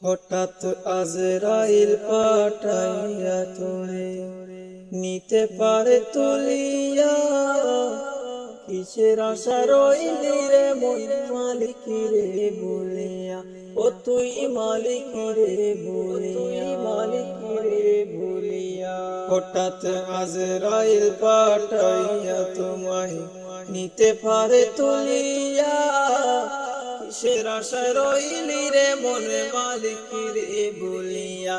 হঠাৎ আজরাইল পাঠাইয়া তোরে নিতে পারে তুলিয়া, কিসের আশা রইলি রে মন মালিক রে বলিয়া, ও তুই মালিক রে বলিয়া, মালিক রে বলিয়া। হঠাৎ আজরাইল পাঠাইয়া তোমায় নিতে পারে তুলিয়া, কিসের আশায় রইলি রে মনে মালিক রে বলিয়া,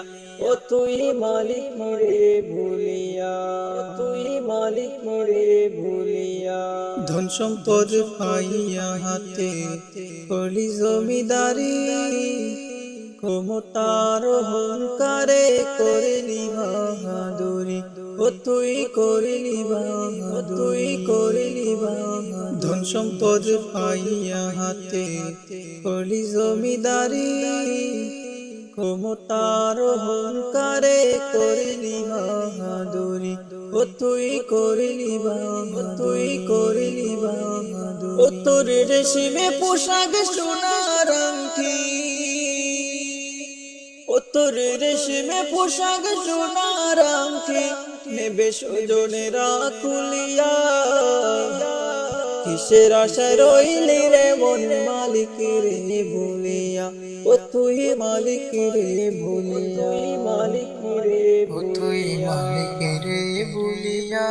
ও তুই মালিক রে বলিয়া, তুই মালিক রে বলিয়া। ধন সম্পদ পাইয়া হাতে করলি জমিদারি, ক্ষমতার অহংকারে করলি বাহাদুরি, ও তুই করলি বাহাদুরি, তুই করলি বাহাদুরি। ধন সম্পদ পাইয়া হাতে করলি জমিদারি, ক্ষমতার অহংকারে করলি বাহাদুরি, ও তুই করলি বাহাদুরি, তুই করলি বাহাদুরি। ও তোর রেশমে পোশাক সোনার আংটি, ও তোর রেশমে পোশাক সোনার আংটি নেবে স্বজনেরা খুলিয়া, কিসের আশায় রইলি রে মন মালিক রে বলিয়া, ও তুই মালিক রে বলিয়া, মালিক রে, ও তুই মালিক রে বলিয়া।